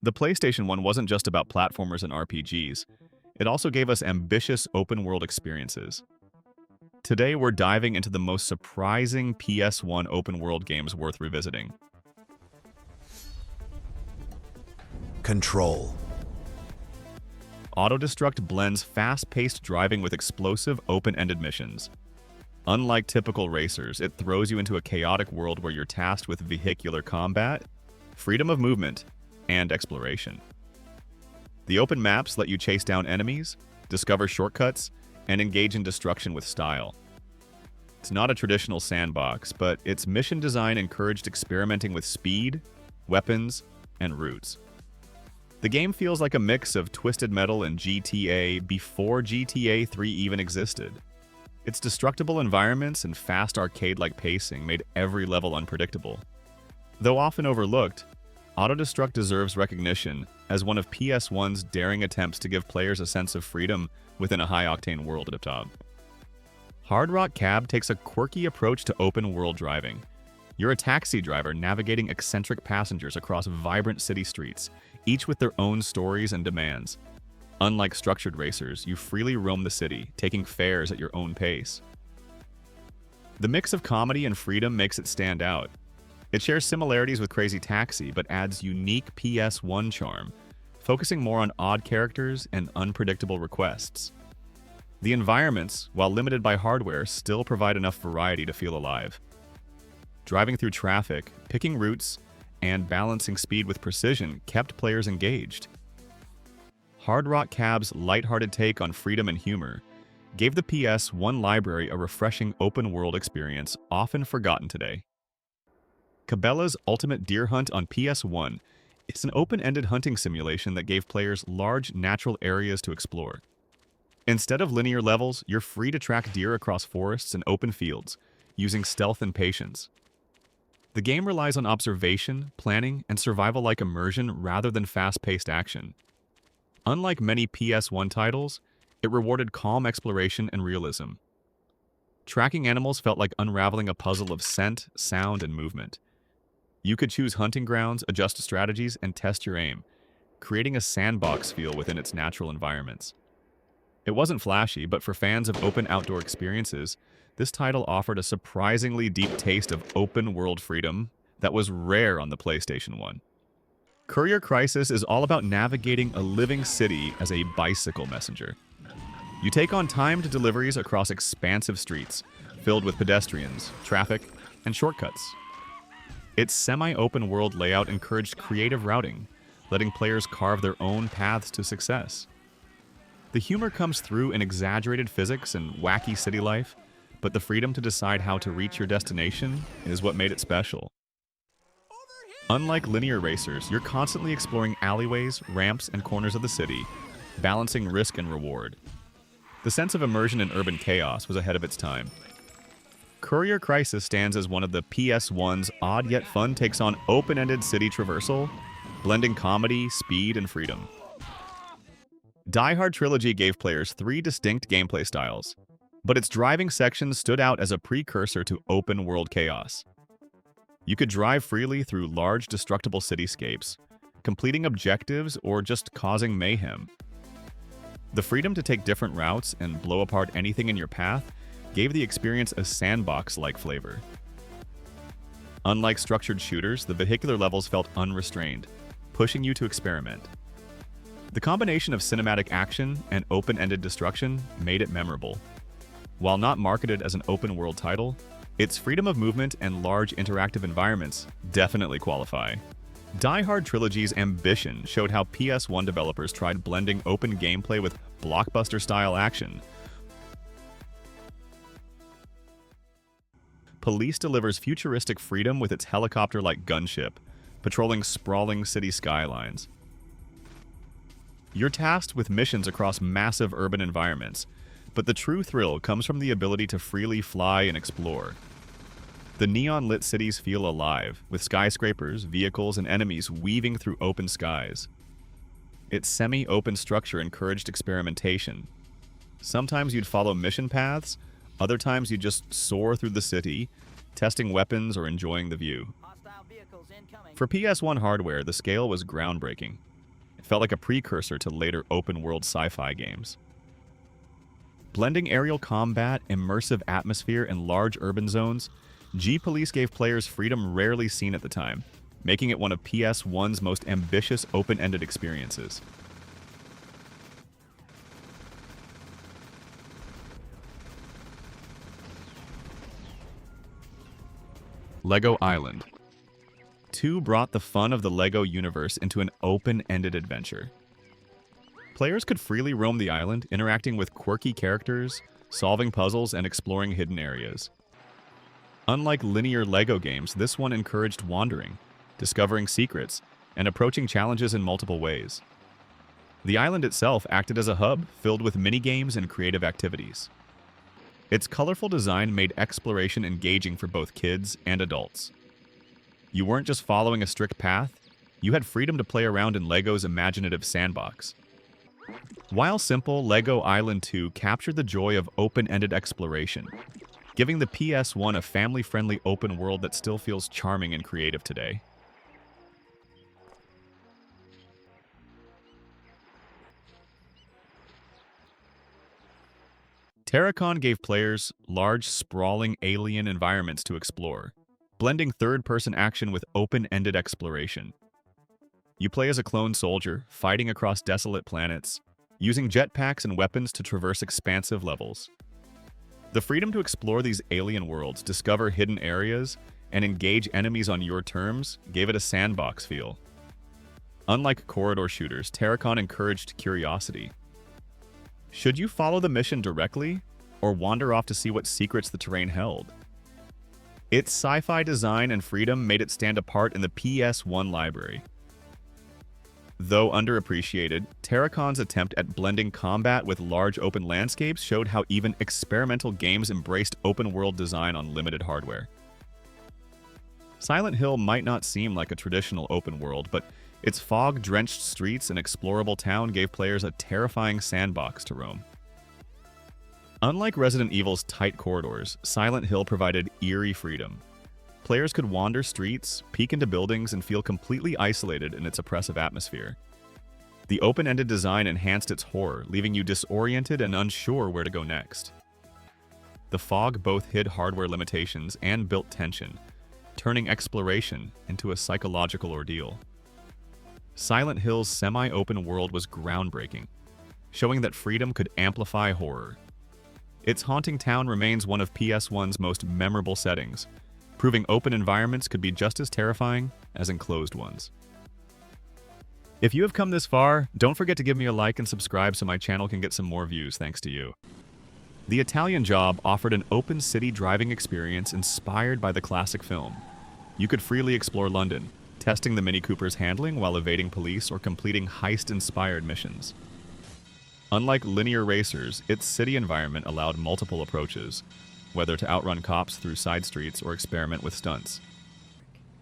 The PlayStation 1 wasn't just about platformers and RPGs, it also gave us ambitious open-world experiences. Today, we're diving into the most surprising PS1 open-world games worth revisiting. Control. Autodestruct blends fast-paced driving with explosive, open-ended missions. Unlike typical racers, it throws you into a chaotic world where you're tasked with vehicular combat, freedom of movement, and exploration. The open maps let you chase down enemies, discover shortcuts, and engage in destruction with style. It's not a traditional sandbox, but its mission design encouraged experimenting with speed, weapons, and routes. The game feels like a mix of Twisted Metal and GTA before GTA 3 even existed. Its destructible environments and fast arcade-like pacing made every level unpredictable. Though often overlooked, Autodestruct deserves recognition as one of PS1's daring attempts to give players a sense of freedom within a high-octane world at the top. Hard Rock Cab takes a quirky approach to open-world driving. You're a taxi driver navigating eccentric passengers across vibrant city streets, each with their own stories and demands. Unlike structured racers, you freely roam the city, taking fares at your own pace. The mix of comedy and freedom makes it stand out. It shares similarities with Crazy Taxi, but adds unique PS1 charm, focusing more on odd characters and unpredictable requests. The environments, while limited by hardware, still provide enough variety to feel alive. Driving through traffic, picking routes, and balancing speed with precision kept players engaged. Hard Rock Cab's lighthearted take on freedom and humor gave the PS1 library a refreshing open-world experience often forgotten today. Cabela's Ultimate Deer Hunt on PS1 is an open-ended hunting simulation that gave players large natural areas to explore. Instead of linear levels, you're free to track deer across forests and open fields, using stealth and patience. The game relies on observation, planning, and survival-like immersion rather than fast-paced action. Unlike many PS1 titles, it rewarded calm exploration and realism. Tracking animals felt like unraveling a puzzle of scent, sound, and movement. You could choose hunting grounds, adjust strategies, and test your aim, creating a sandbox feel within its natural environments. It wasn't flashy, but for fans of open outdoor experiences, this title offered a surprisingly deep taste of open-world freedom that was rare on the PlayStation 1. Courier Crisis is all about navigating a living city as a bicycle messenger. You take on timed deliveries across expansive streets, filled with pedestrians, traffic, and shortcuts. Its semi-open world layout encouraged creative routing, letting players carve their own paths to success. The humor comes through in exaggerated physics and wacky city life, but the freedom to decide how to reach your destination is what made it special. Unlike linear racers, you're constantly exploring alleyways, ramps, and corners of the city, balancing risk and reward. The sense of immersion in urban chaos was ahead of its time. Courier Crisis stands as one of the PS1's odd yet fun takes on open-ended city traversal, blending comedy, speed, and freedom. Hard Trilogy gave players 3 distinct gameplay styles, but its driving sections stood out as a precursor to open-world chaos. You could drive freely through large, destructible cityscapes, completing objectives or just causing mayhem. The freedom to take different routes and blow apart anything in your path gave the experience a sandbox-like flavor. Unlike structured shooters, the vehicular levels felt unrestrained, pushing you to experiment. The combination of cinematic action and open-ended destruction made it memorable. While not marketed as an open-world title, its freedom of movement and large interactive environments definitely qualify. Hard Trilogy's ambition showed how PS1 developers tried blending open gameplay with blockbuster-style action. Police delivers futuristic freedom with its helicopter-like gunship, patrolling sprawling city skylines. You're tasked with missions across massive urban environments, but the true thrill comes from the ability to freely fly and explore. The neon-lit cities feel alive, with skyscrapers, vehicles, and enemies weaving through open skies. Its semi-open structure encouraged experimentation. Sometimes you'd follow mission paths, other times you'd just soar through the city, testing weapons or enjoying the view. For PS1 hardware, the scale was groundbreaking. It felt like a precursor to later open-world sci-fi games. Blending aerial combat, immersive atmosphere, and large urban zones, G-Police gave players freedom rarely seen at the time, making it one of PS1's most ambitious open-ended experiences. LEGO Island 2 brought the fun of the LEGO universe into an open-ended adventure. Players could freely roam the island, interacting with quirky characters, solving puzzles, and exploring hidden areas. Unlike linear LEGO games, this one encouraged wandering, discovering secrets, and approaching challenges in multiple ways. The island itself acted as a hub filled with mini-games and creative activities. Its colorful design made exploration engaging for both kids and adults. You weren't just following a strict path, you had freedom to play around in LEGO's imaginative sandbox. While simple, LEGO Island 2 captured the joy of open-ended exploration, giving the PS1 a family-friendly open world that still feels charming and creative today. Terracon gave players large, sprawling alien environments to explore, blending third-person action with open-ended exploration. You play as a clone soldier, fighting across desolate planets, using jetpacks and weapons to traverse expansive levels. The freedom to explore these alien worlds, discover hidden areas, and engage enemies on your terms gave it a sandbox feel. Unlike corridor shooters, Terracon encouraged curiosity. Should you follow the mission directly, or wander off to see what secrets the terrain held? Its sci-fi design and freedom made it stand apart in the PS1 library. Though underappreciated, Terracon's attempt at blending combat with large open landscapes showed how even experimental games embraced open-world design on limited hardware. Silent Hill might not seem like a traditional open world, but its fog-drenched streets and explorable town gave players a terrifying sandbox to roam. Unlike Resident Evil's tight corridors, Silent Hill provided eerie freedom. Players could wander streets, peek into buildings, and feel completely isolated in its oppressive atmosphere. The open-ended design enhanced its horror, leaving you disoriented and unsure where to go next. The fog both hid hardware limitations and built tension, turning exploration into a psychological ordeal. Silent Hill's semi-open world was groundbreaking, showing that freedom could amplify horror. Its haunting town remains one of PS1's most memorable settings, proving open environments could be just as terrifying as enclosed ones. If you have come this far, don't forget to give me a like and subscribe so my channel can get some more views thanks to you. The Italian Job offered an open city driving experience inspired by the classic film. You could freely explore London, testing the Mini Cooper's handling while evading police or completing heist-inspired missions. Unlike linear racers, its city environment allowed multiple approaches, whether to outrun cops through side streets or experiment with stunts.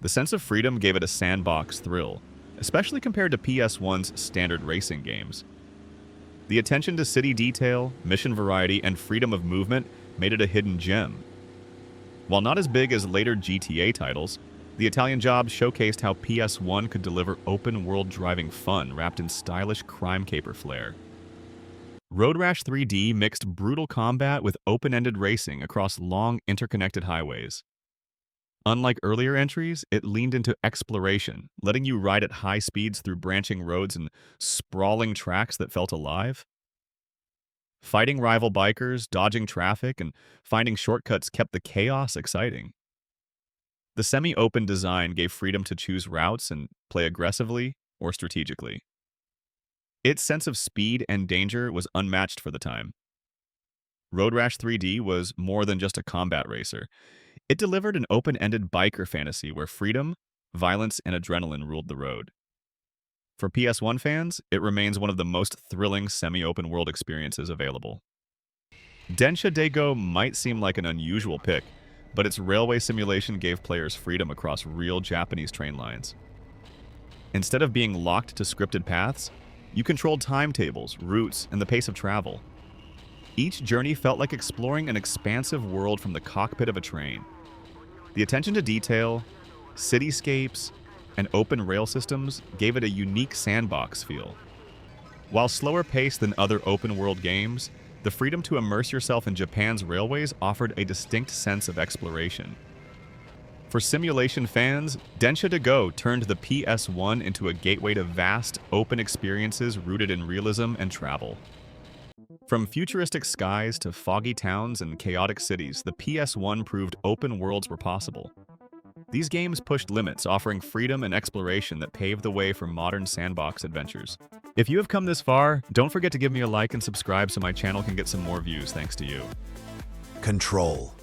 The sense of freedom gave it a sandbox thrill, especially compared to PS1's standard racing games. The attention to city detail, mission variety, and freedom of movement made it a hidden gem. While not as big as later GTA titles, the Italian Job showcased how PS1 could deliver open-world driving fun wrapped in stylish crime caper flair. Road Rash 3D mixed brutal combat with open-ended racing across long, interconnected highways. Unlike earlier entries, it leaned into exploration, letting you ride at high speeds through branching roads and sprawling tracks that felt alive. Fighting rival bikers, dodging traffic, and finding shortcuts kept the chaos exciting. The semi-open design gave freedom to choose routes and play aggressively or strategically. Its sense of speed and danger was unmatched for the time. Road Rash 3D was more than just a combat racer. It delivered an open-ended biker fantasy where freedom, violence, and adrenaline ruled the road. For PS1 fans, it remains one of the most thrilling semi-open world experiences available. Densha Dego might seem like an unusual pick, but its railway simulation gave players freedom across real Japanese train lines. Instead of being locked to scripted paths, you controlled timetables, routes, and the pace of travel. Each journey felt like exploring an expansive world from the cockpit of a train. The attention to detail, cityscapes, and open rail systems gave it a unique sandbox feel. While slower paced than other open-world games, the freedom to immerse yourself in Japan's railways offered a distinct sense of exploration. For simulation fans, Densha to Go turned the PS1 into a gateway to vast, open experiences rooted in realism and travel. From futuristic skies to foggy towns and chaotic cities, the PS1 proved open worlds were possible. These games pushed limits, offering freedom and exploration that paved the way for modern sandbox adventures. If you have come this far, don't forget to give me a like and subscribe so my channel can get some more views thanks to you. Control.